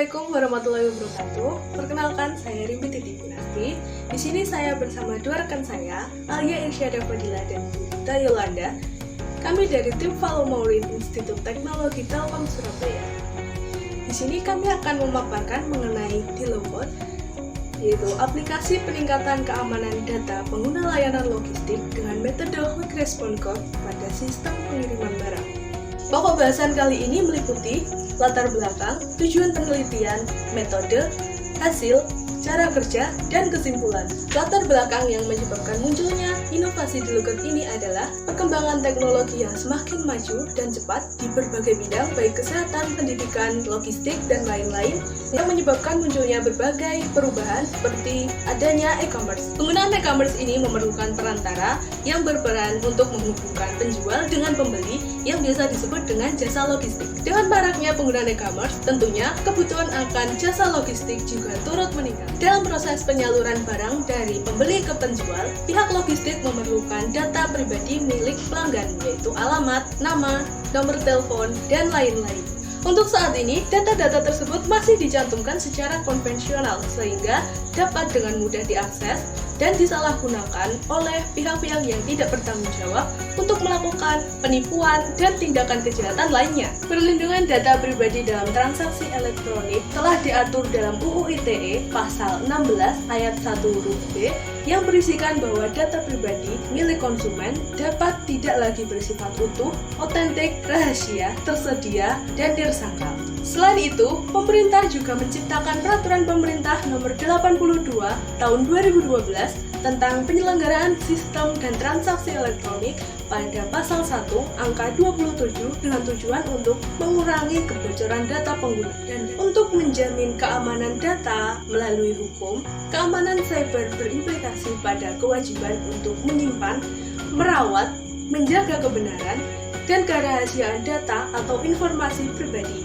Assalamualaikum warahmatullahi wabarakatuh. Perkenalkan, saya Rimpi Titi Pinasti. Di sini saya bersama dua rekan saya, Alia Irsyada Fadila dan Dita Yolanda. Kami dari tim Follow Maureen Institut Teknologi Telkom Surabaya. Di sini kami akan memaparkan mengenai Dilopod, yaitu aplikasi peningkatan keamanan data pengguna layanan logistik dengan metode Quick Response Code pada sistem pengiriman barang. Pokok bahasan kali ini meliputi latar belakang, tujuan penelitian, metode, hasil, cara kerja, dan kesimpulan. Latar belakang yang menyebabkan munculnya inovasi Dilopod ini adalah perkembangan teknologi yang semakin maju dan cepat di berbagai bidang baik kesehatan, pendidikan, logistik, dan lain-lain yang menyebabkan munculnya berbagai perubahan seperti adanya e-commerce. Penggunaan e-commerce ini memerlukan perantara yang berperan untuk menghubungkan penjual dengan pembeli yang biasa disebut dengan jasa logistik. Dengan maraknya penggunaan e-commerce, tentunya kebutuhan akan jasa logistik juga turut meningkat. Dalam proses penyaluran barang dari pembeli ke penjual, pihak logistik memerlukan data pribadi milik pelanggan, yaitu alamat, nama, nomor telepon, dan lain-lain. Untuk saat ini, data-data tersebut masih dicantumkan secara konvensional sehingga dapat dengan mudah diakses dan disalahgunakan oleh pihak-pihak yang tidak bertanggung jawab untuk melakukan penipuan dan tindakan kejahatan lainnya. Perlindungan data pribadi dalam transaksi elektronik telah diatur dalam UU ITE pasal 16 ayat 1 huruf B yang berisikan bahwa data pribadi milik konsumen dapat tidak lagi bersifat utuh, otentik, rahasia, tersedia, dan tersangkal. Selain itu, pemerintah juga menciptakan Peraturan Pemerintah Nomor 82 Tahun 2012 tentang penyelenggaraan sistem dan transaksi elektronik pada pasal 1 angka 27 dengan tujuan untuk mengurangi kebocoran data pengguna dan untuk menjamin keamanan data melalui hukum. Keamanan cyber berimplikasi pada kewajiban untuk menyimpan, merawat, menjaga kebenaran, dan kerahasiaan data atau informasi pribadi.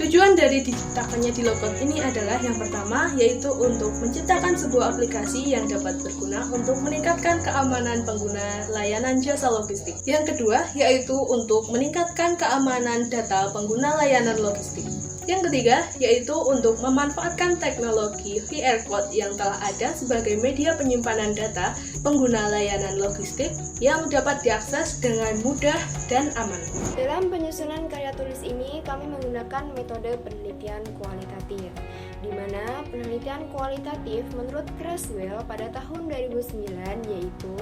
Tujuan dari diciptakannya Dilopod ini adalah yang pertama, yaitu untuk menciptakan sebuah aplikasi yang dapat berguna untuk meningkatkan keamanan pengguna layanan jasa logistik. Yang kedua, yaitu untuk meningkatkan keamanan data pengguna layanan logistik. Yang ketiga, yaitu untuk memanfaatkan teknologi QR Code yang telah ada sebagai media penyimpanan data pengguna layanan logistik yang dapat diakses dengan mudah dan aman. Dalam penyusunan karya tulis ini, kami menggunakan metode penelitian kualitatif, di mana penelitian kualitatif menurut Creswell pada tahun 2009 yaitu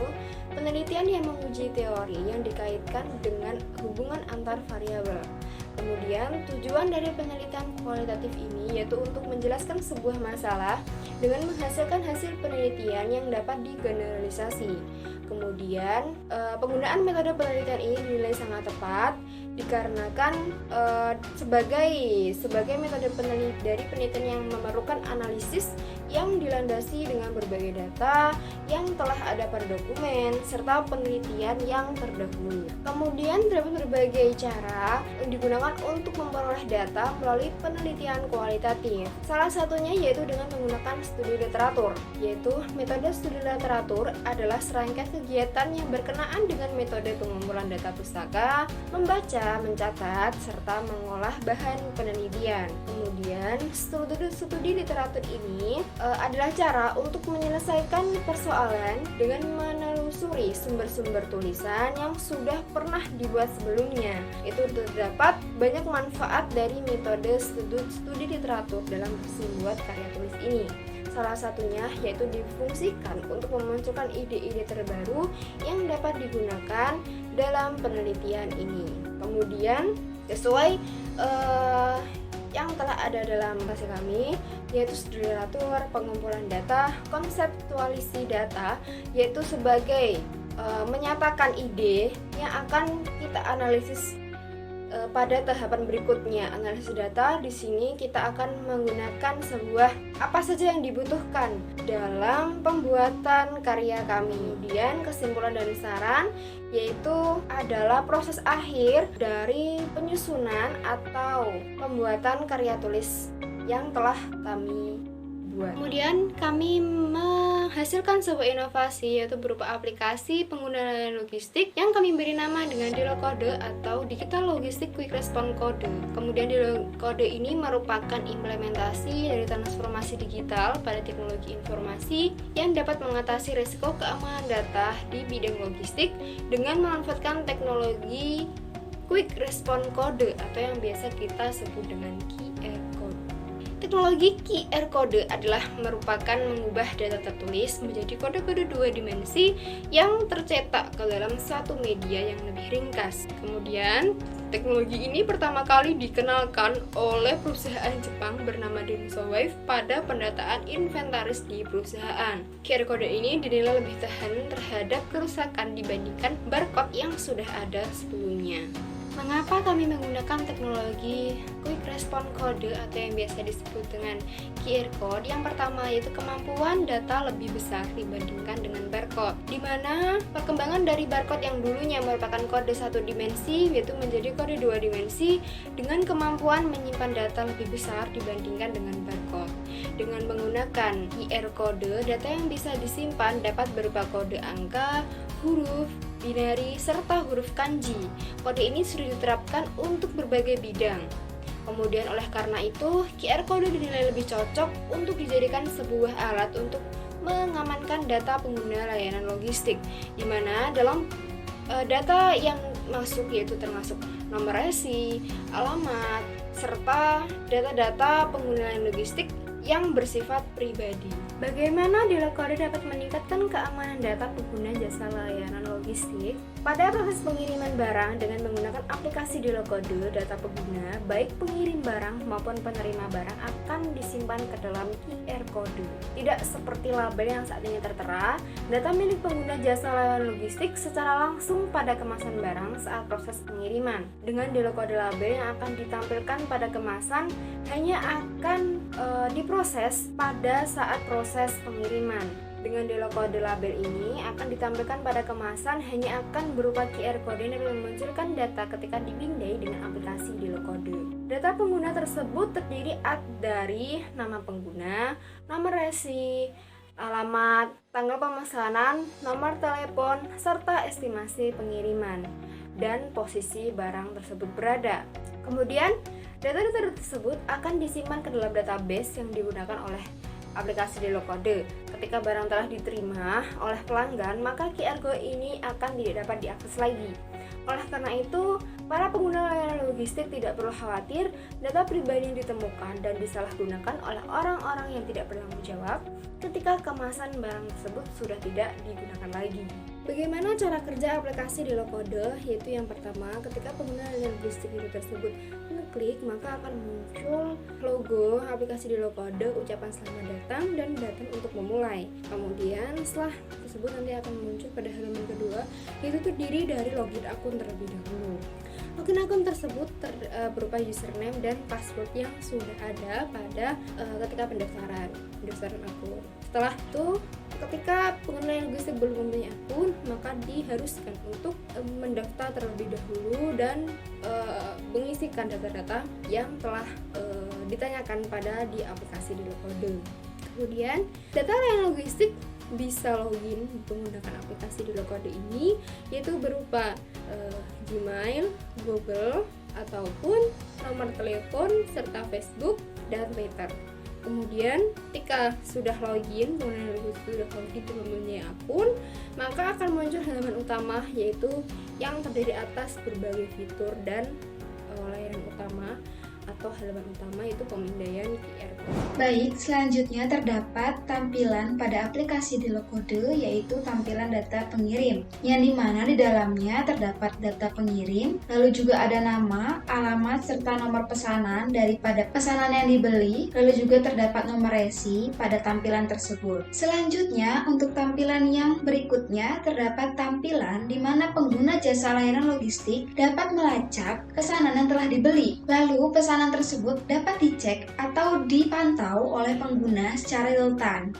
penelitian yang menguji teori yang dikaitkan dengan hubungan antar variabel. Kemudian, tujuan dari penelitian kualitatif ini yaitu untuk menjelaskan sebuah masalah dengan menghasilkan hasil penelitian yang dapat digeneralisasi. Kemudian, penggunaan metode penelitian ini dinilai sangat tepat dikarenakan sebagai metode dari penelitian yang memerlukan analisis yang dilandasi dengan berbagai data yang telah ada pada dokumen serta penelitian yang terdahulu. Kemudian terdapat berbagai cara yang digunakan untuk memperoleh data melalui penelitian kualitatif. Salah satunya yaitu dengan menggunakan studi literatur, yaitu metode studi literatur adalah serangkaian kegiatan yang berkenaan dengan metode pengumpulan data pustaka, membaca, mencatat, serta mengolah bahan penelitian. Kemudian, studi literatur ini adalah cara untuk menyelesaikan persoalan dengan menelusuri sumber-sumber tulisan yang sudah pernah dibuat sebelumnya. Itu terdapat banyak manfaat dari metode studi literatur dalam membuat karya tulis ini. Salah satunya yaitu difungsikan untuk memunculkan ide-ide terbaru yang dapat digunakan dalam penelitian ini. Kemudian sesuai yang telah ada dalam versi kami, yaitu studi literatur, pengumpulan data, konseptualisasi data, yaitu sebagai menyatakan ide yang akan kita analisis pada tahapan berikutnya. Analisis data di sini kita akan menggunakan apa saja yang dibutuhkan dalam pembuatan karya kami. Kemudian kesimpulan dari saran yaitu adalah proses akhir dari penyusunan atau pembuatan karya tulis yang telah kami buat. Kemudian kami menghasilkan sebuah inovasi yaitu berupa aplikasi pengguna layanan logistik yang kami beri nama dengan DiloCode atau Digital Logistic Quick Response Code. Kemudian DiloCode ini merupakan implementasi dari transformasi digital pada teknologi informasi yang dapat mengatasi risiko keamanan data di bidang logistik dengan memanfaatkan teknologi Quick Response Code atau yang biasa kita sebut dengan QR Code. Teknologi QR Code adalah merupakan mengubah data tertulis menjadi kode-kode 2 dimensi yang tercetak ke dalam suatu media yang lebih ringkas. Kemudian, teknologi ini pertama kali dikenalkan oleh perusahaan Jepang bernama Denso Wave pada pendataan inventaris di perusahaan. QR Code ini dinilai lebih tahan terhadap kerusakan dibandingkan barcode yang sudah ada sebelumnya. Mengapa kami menggunakan teknologi Quick Response Code atau yang biasa disebut dengan QR Code? Yang pertama yaitu kemampuan data lebih besar dibandingkan dengan barcode, di mana perkembangan dari barcode yang dulunya merupakan kode 1 dimensi yaitu menjadi kode 2 dimensi dengan kemampuan menyimpan data lebih besar dibandingkan dengan barcode. Dengan menggunakan QR Code, data yang bisa disimpan dapat berupa kode angka, huruf, binari, serta huruf kanji. Kode ini sudah diterapkan untuk berbagai bidang. Kemudian oleh karena itu, QR Code dinilai lebih cocok untuk dijadikan sebuah alat untuk mengamankan data pengguna layanan logistik, di mana dalam data yang masuk yaitu termasuk nomor resi, alamat, serta data-data pengguna layanan logistik yang bersifat pribadi. Bagaimana DiloCode dapat meningkatkan keamanan data pengguna jasa layanan logistik? Pada proses pengiriman barang dengan menggunakan aplikasi DiloCode, data pengguna, baik pengirim barang maupun penerima barang akan disimpan ke dalam QR Code. Tidak seperti label yang saat ini tertera, data milik pengguna jasa layanan logistik secara langsung pada kemasan barang saat proses pengiriman. Dengan DiloCode, label yang akan ditampilkan pada kemasan hanya akan diproses pada saat proses pengiriman. Dengan DiloCode, label ini akan ditampilkan pada kemasan hanya akan berupa QR Code yang memunculkan data ketika dibindai dengan aplikasi DiloCode. Data pengguna tersebut terdiri dari nama pengguna, nomor resi, alamat, tanggal pemesanan, nomor telepon, serta estimasi pengiriman dan posisi barang tersebut berada. Kemudian, data-data tersebut akan disimpan ke dalam database yang digunakan oleh aplikasi DiloCode. Ketika barang telah diterima oleh pelanggan, maka QR Code ini akan tidak dapat diakses lagi. Oleh karena itu, para pengguna layanan logistik tidak perlu khawatir data pribadi yang ditemukan dan disalahgunakan oleh orang-orang yang tidak bertanggung jawab ketika kemasan barang tersebut sudah tidak digunakan lagi. Bagaimana cara kerja aplikasi DiloCode? Yaitu yang pertama, ketika pengguna layanan logistik itu tersebut mengklik, maka akan muncul logo aplikasi DiloCode, ucapan selamat datang, dan datang untuk memulai. Kemudian setelah tersebut nanti akan muncul pada halaman kedua, yaitu terdiri dari login akun terlebih dahulu. Login akun tersebut berupa username dan password yang sudah ada pada ketika pendaftaran akun. Setelah itu, ketika pengguna logistik belum mempunyai akun, maka diharuskan untuk mendaftar terlebih dahulu dan mengisikan data-data yang telah ditanyakan pada di aplikasi DiloCode. Kemudian, data layanan logistik bisa login menggunakan aplikasi DiloCode ini, yaitu berupa Gmail, Google, ataupun nomor telepon, serta Facebook dan Twitter. Kemudian ketika sudah login, sudah login dan mempunyai akun, maka akan muncul halaman utama, yaitu yang terdiri atas berbagai fitur dan layanan utama atau halaman utama, yaitu pemindaian QR Code. Baik, selanjutnya terdapat tampilan pada aplikasi DiloCode, yaitu tampilan data pengirim, yang dimana di dalamnya terdapat data pengirim, lalu juga ada nama, alamat, serta nomor pesanan daripada pesanan yang dibeli, lalu juga terdapat nomor resi pada tampilan tersebut. Selanjutnya, untuk tampilan yang berikutnya terdapat tampilan di mana pengguna jasa layanan logistik dapat melacak pesanan yang telah dibeli, lalu pesanan tersebut dapat dicek atau dipantau oleh pengguna secara real-time.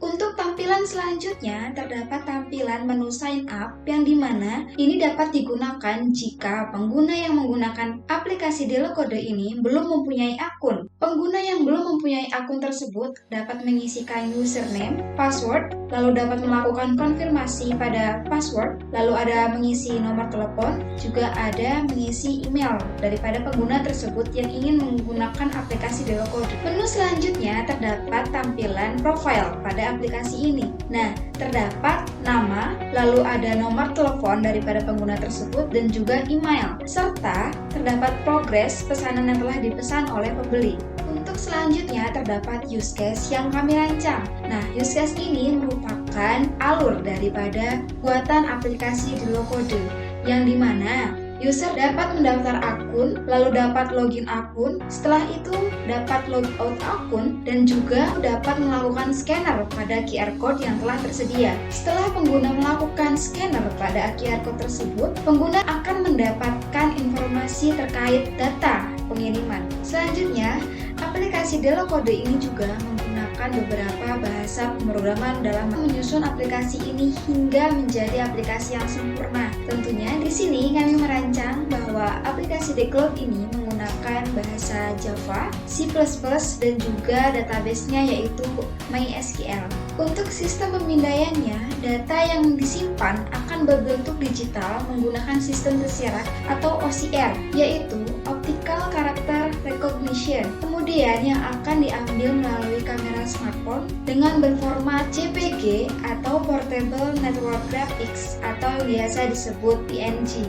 Untuk tampilan selanjutnya terdapat tampilan menu sign up yang dimana ini dapat digunakan jika pengguna yang menggunakan aplikasi DiloCode ini belum mempunyai akun. Pengguna yang belum mempunyai akun tersebut dapat mengisikan username, password, lalu dapat melakukan konfirmasi pada password, lalu ada mengisi nomor telepon, juga ada mengisi email daripada pengguna tersebut yang ingin menggunakan aplikasi Delocode. Menu selanjutnya terdapat tampilan profile pada aplikasi ini. Nah, terdapat nama, lalu ada nomor telepon daripada pengguna tersebut dan juga email, serta terdapat progres pesanan yang telah dipesan oleh pembeli. Untuk selanjutnya terdapat use case yang kami rancang. Nah, use case ini merupakan alur daripada buatan aplikasi Delocode, yang dimana user dapat mendaftar akun, lalu dapat login akun, setelah itu dapat logout akun, dan juga dapat melakukan scanner pada QR code yang telah tersedia. Setelah pengguna melakukan scanner pada QR code tersebut, pengguna akan mendapatkan informasi terkait data pengiriman. Selanjutnya, aplikasi Delocode ini juga menggunakan beberapa bahasa pemrograman dalam menyusun aplikasi ini hingga menjadi aplikasi yang sempurna. Tentunya di sini kami merancang bahwa aplikasi Delocode ini menggunakan bahasa Java, C++, dan juga database-nya yaitu MySQL. Untuk sistem pemindaiannya, data yang disimpan akan berbentuk digital menggunakan sistem tersirat atau OCR, yaitu Optical Character Recognition. Kemudian yang akan diambil melalui kamera smartphone dengan berformat JPG atau Portable Network Graphics atau biasa disebut PNG.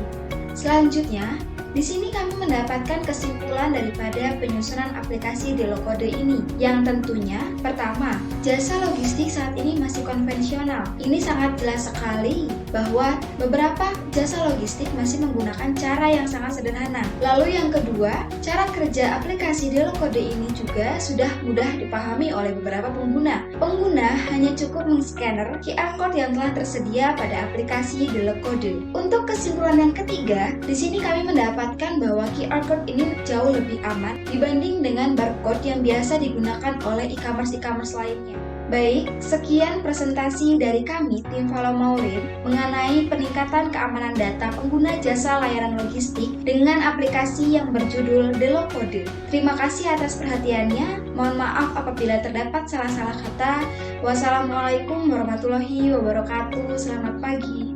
Selanjutnya, di sini kami mendapatkan kesimpulan daripada penyusunan aplikasi Delocode ini, yang tentunya pertama, jasa logistik saat ini masih konvensional. Ini sangat jelas sekali bahwa beberapa jasa logistik masih menggunakan cara yang sangat sederhana. Lalu yang kedua, cara kerja aplikasi Delocode ini juga sudah mudah dipahami oleh beberapa pengguna. Pengguna hanya cukup men-scanner QR code yang telah tersedia pada aplikasi Delocode. Untuk kesimpulan yang ketiga, di sini kami mendapatkan bahwa QR code ini jauh lebih aman dibanding dengan barcode yang biasa digunakan oleh e-commerce lainnya. Baik, sekian presentasi dari kami tim Follow Maureen mengenai peningkatan keamanan data pengguna jasa layanan logistik dengan aplikasi yang berjudul Delocode. Terima kasih atas perhatiannya. Mohon maaf apabila terdapat salah-salah kata. Wassalamualaikum warahmatullahi wabarakatuh. Selamat pagi.